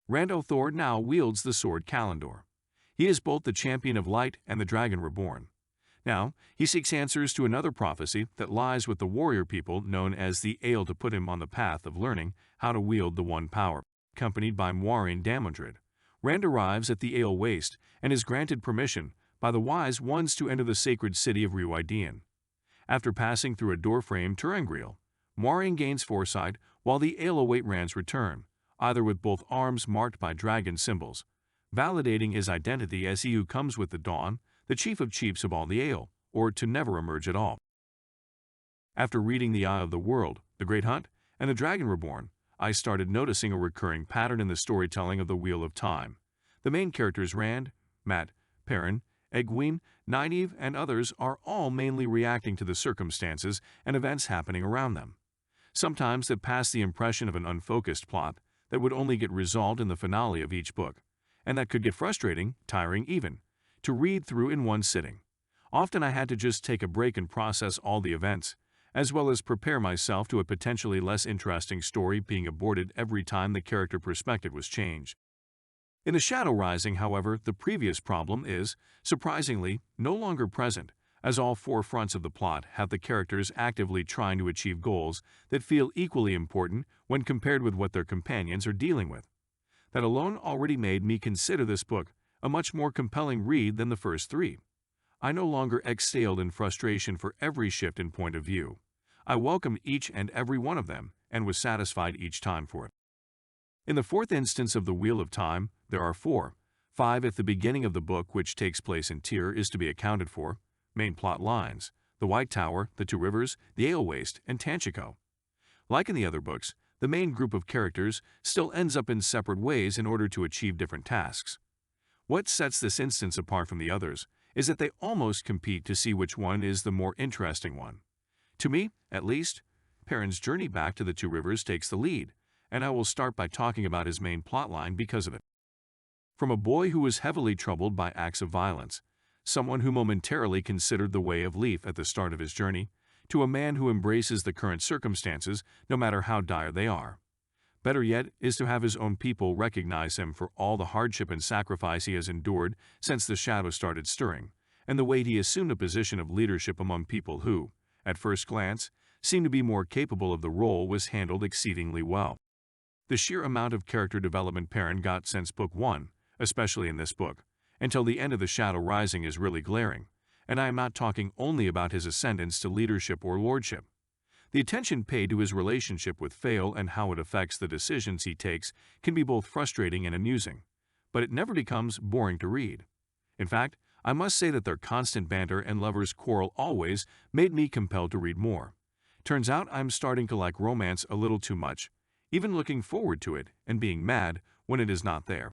Rand al'Thor now wields the sword Kalendor. He is both the champion of light and the Dragon Reborn. Now, he seeks answers to another prophecy that lies with the warrior people known as the Ale to put him on the path of learning how to wield the One Power. Accompanied by Moiraine Damodred, Rand arrives at the Ale Waste and is granted permission by the Wise Ones to enter the sacred city of Rhuidean. After passing through a doorframe ter'angreal, Moiraine gains foresight while the Ale await Rand's return, either with both arms marked by dragon symbols, validating his identity as he who comes with the dawn, the chief of chiefs of all the Ale, or to never emerge at all. After reading The Eye of the World, The Great Hunt, and The Dragon Reborn, I started noticing a recurring pattern in the storytelling of the Wheel of Time. The main characters Rand, Mat, Perrin, Egwene, Nynaeve, and others are all mainly reacting to the circumstances and events happening around them. Sometimes that pass the impression of an unfocused plot that would only get resolved in the finale of each book, and that could get frustrating, tiring even, to read through in one sitting. Often I had to just take a break and process all the events, as well as prepare myself to a potentially less interesting story being aborted every time the character perspective was changed. In The Shadow Rising, however, the previous problem is, surprisingly, no longer present, as all four fronts of the plot have the characters actively trying to achieve goals that feel equally important when compared with what their companions are dealing with. That alone already made me consider this book a much more compelling read than the first three. I no longer exhaled in frustration for every shift in point of view. I welcomed each and every one of them and was satisfied each time for it. In the fourth instance of the Wheel of Time, there are four. 5 at the beginning of the book, which takes place in Tyr, is to be accounted for. Main plot lines: the White Tower, the Two Rivers, the Ale Waste, and Tanchico. Like in the other books, the main group of characters still ends up in separate ways in order to achieve different tasks. What sets this instance apart from the others is that they almost compete to see which one is the more interesting one. To me, at least, Perrin's journey back to the Two Rivers takes the lead, and I will start by talking about his main plotline because of it. From a boy who was heavily troubled by acts of violence, someone who momentarily considered the way of Leaf at the start of his journey, to a man who embraces the current circumstances no matter how dire they are. Better yet is to have his own people recognize him for all the hardship and sacrifice he has endured since the shadow started stirring, and the way he assumed a position of leadership among people who, at first glance, seemed to be more capable of the role was handled exceedingly well. The sheer amount of character development Perrin got since Book 1, especially in this book, until the end of The Shadow Rising is really glaring, and I am not talking only about his ascendance to leadership or lordship. The attention paid to his relationship with Fael and how it affects the decisions he takes can be both frustrating and amusing, but it never becomes boring to read. In fact, I must say that their constant banter and lovers' quarrel always made me compelled to read more. Turns out I'm starting to like romance a little too much, even looking forward to it and being mad when it is not there.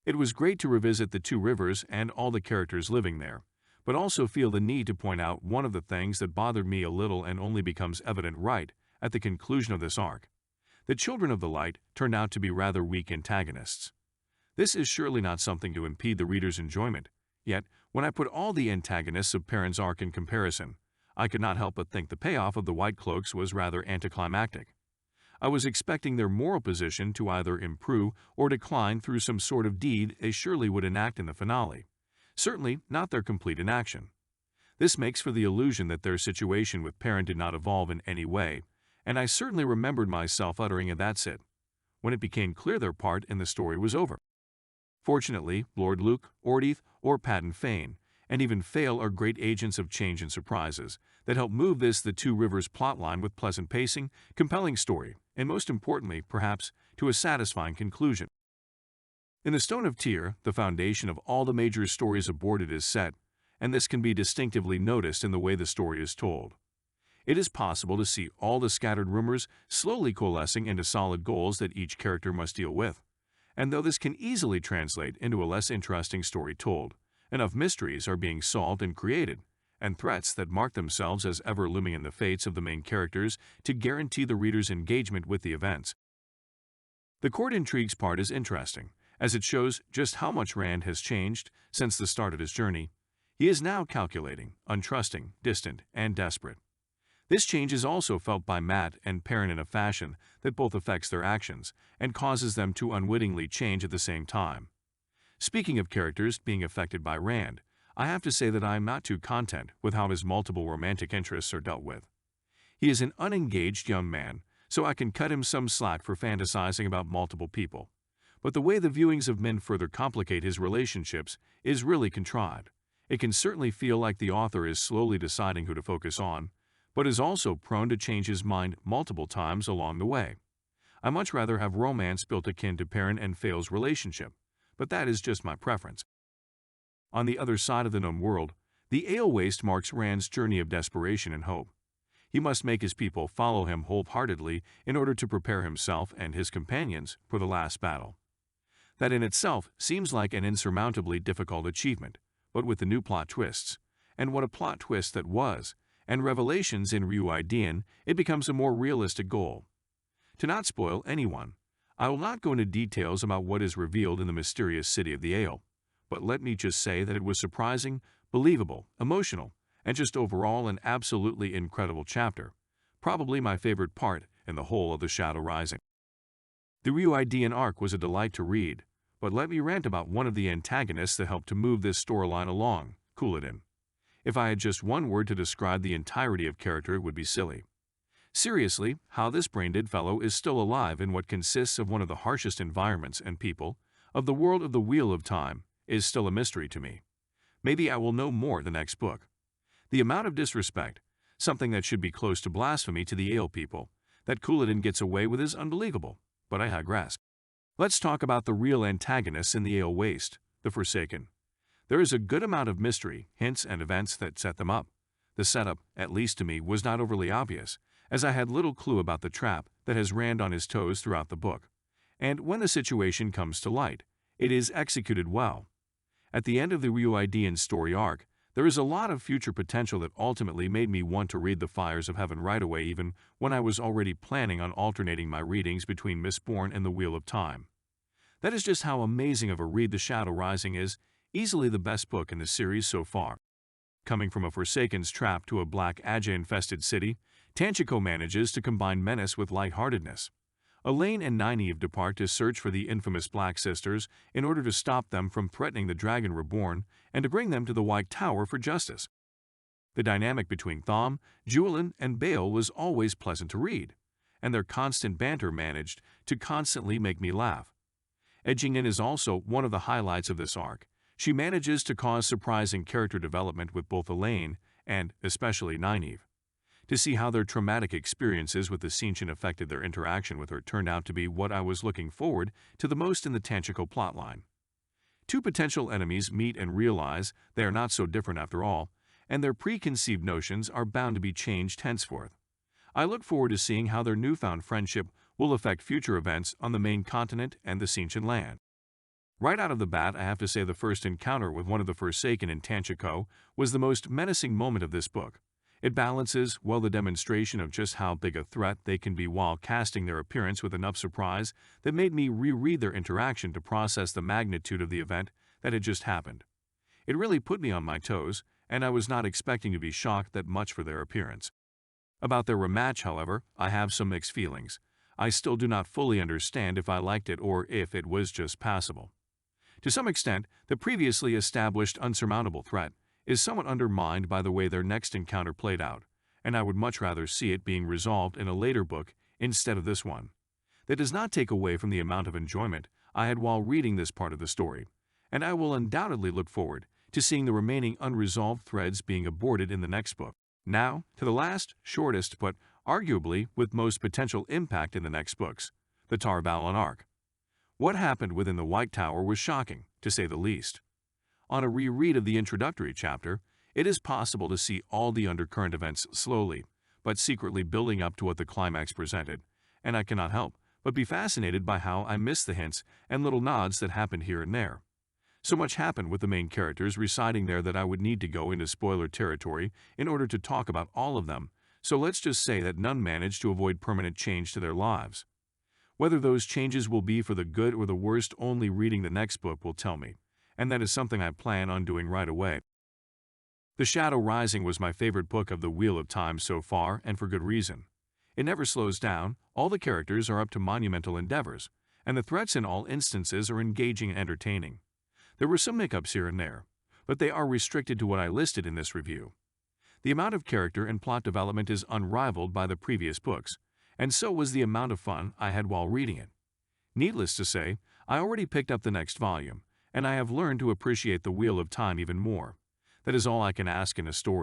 It was great to revisit the Two Rivers and all the characters living there, but also feel the need to point out one of the things that bothered me a little and only becomes evident right at the conclusion of this arc. The Children of the Light turned out to be rather weak antagonists. This is surely not something to impede the reader's enjoyment, yet when I put all the antagonists of Perrin's arc in comparison, I could not help but think the payoff of the White Cloaks was rather anticlimactic. I was expecting their moral position to either improve or decline through some sort of deed they surely would enact in the finale. Certainly not their complete inaction. This makes for the illusion that their situation with Perrin did not evolve in any way, and I certainly remembered myself uttering a "that's it" when it became clear their part in the story was over. Fortunately, Lord Luke, Ordeith, or Patton Fane, and even Fael are great agents of change and surprises that help move the Two Rivers plotline with pleasant pacing, compelling story, and most importantly, perhaps, to a satisfying conclusion. In the Stone of Tyr, the foundation of all the major stories aborted is set, and this can be distinctively noticed in the way the story is told. It is possible to see all the scattered rumors slowly coalescing into solid goals that each character must deal with, and though this can easily translate into a less interesting story told, enough mysteries are being solved and created, and threats that mark themselves as ever looming in the fates of the main characters to guarantee the reader's engagement with the events. The court intrigues part is interesting, as it shows just how much Rand has changed since the start of his journey. He is now calculating, untrusting, distant, and desperate. This change is also felt by Matt and Perrin in a fashion that both affects their actions and causes them to unwittingly change at the same time. Speaking of characters being affected by Rand, I have to say that I am not too content with how his multiple romantic interests are dealt with. He is an unengaged young man, so I can cut him some slack for fantasizing about multiple people. But the way the viewings of men further complicate his relationships is really contrived. It can certainly feel like the author is slowly deciding who to focus on, but is also prone to change his mind multiple times along the way. I much rather have romance built akin to Perrin and Fael's relationship, but that is just my preference. On the other side of the known world, the Ale Waste marks Rand's journey of desperation and hope. He must make his people follow him wholeheartedly in order to prepare himself and his companions for the last battle. That in itself seems like an insurmountably difficult achievement, but with the new plot twists, and what a plot twist that was, and revelations in Rhuidean, it becomes a more realistic goal. To not spoil anyone, I will not go into details about what is revealed in the mysterious city of the Ale, but let me just say that it was surprising, believable, emotional, and just overall an absolutely incredible chapter, probably my favorite part in the whole of The Shadow Rising. The Rhuidean arc was a delight to read, but let me rant about one of the antagonists that helped to move this storyline along, Couladin. If I had just one word to describe the entirety of character, it would be silly. Seriously, how this brain-dead fellow is still alive in what consists of one of the harshest environments and people of the world of the Wheel of Time is still a mystery to me. Maybe I will know more the next book. The amount of disrespect, something that should be close to blasphemy to the Ale people, that Couladin gets away with is unbelievable, but I digress. Let's talk about the real antagonists in the Ale Waste, the Forsaken. There is a good amount of mystery, hints, and events that set them up. The setup, at least to me, was not overly obvious, as I had little clue about the trap that has Rand on his toes throughout the book. And when the situation comes to light, it is executed well. At the end of the Rhuidean story arc, there is a lot of future potential that ultimately made me want to read The Fires of Heaven right away, even when I was already planning on alternating my readings between Mistborn and The Wheel of Time. That is just how amazing of a read The Shadow Rising is, easily the best book in the series so far. Coming from a Forsaken's trap to a black Aja-infested city, Tanchico manages to combine menace with lightheartedness. Elaine and Nynaeve depart to search for the infamous Black Sisters in order to stop them from threatening the Dragon Reborn and to bring them to the White Tower for justice. The dynamic between Thom, Juilin, and Bael was always pleasant to read, and their constant banter managed to constantly make me laugh. Egwene is also one of the highlights of this arc. She manages to cause surprising character development with both Elaine and, especially, Nynaeve. To see how their traumatic experiences with the Seancient affected their interaction with her turned out to be what I was looking forward to the most in the Tanchico plotline. Two potential enemies meet and realize they are not so different after all, and their preconceived notions are bound to be changed henceforth. I look forward to seeing how their newfound friendship will affect future events on the main continent and the Seancient land. Right out of the bat, I have to say the first encounter with one of the Forsaken in Tanchico was the most menacing moment of this book. It balances well the demonstration of just how big a threat they can be while casting their appearance with enough surprise that made me reread their interaction to process the magnitude of the event that had just happened. It really put me on my toes, and I was not expecting to be shocked that much for their appearance. About their rematch, however, I have some mixed feelings. I still do not fully understand if I liked it or if it was just passable. To some extent, the previously established unsurmountable threat is somewhat undermined by the way their next encounter played out, and I would much rather see it being resolved in a later book instead of this one. That does not take away from the amount of enjoyment I had while reading this part of the story, and I will undoubtedly look forward to seeing the remaining unresolved threads being aborted in the next book. Now, to the last, shortest, but arguably with most potential impact in the next books, the Tar Valon arc. What happened within the White Tower was shocking, to say the least. On a reread of the introductory chapter, it is possible to see all the undercurrent events slowly, but secretly building up to what the climax presented, and I cannot help but be fascinated by how I missed the hints and little nods that happened here and there. So much happened with the main characters residing there that I would need to go into spoiler territory in order to talk about all of them, so let's just say that none managed to avoid permanent change to their lives. Whether those changes will be for the good or the worst, only reading the next book will tell me, and that is something I plan on doing right away. The Shadow Rising was my favorite book of the Wheel of Time so far, and for good reason. It never slows down, all the characters are up to monumental endeavors, and the threats in all instances are engaging and entertaining. There were some hiccups here and there, but they are restricted to what I listed in this review. The amount of character and plot development is unrivaled by the previous books, and so was the amount of fun I had while reading it. Needless to say, I already picked up the next volume, and I have learned to appreciate the Wheel of Time even more. That is all I can ask in a story.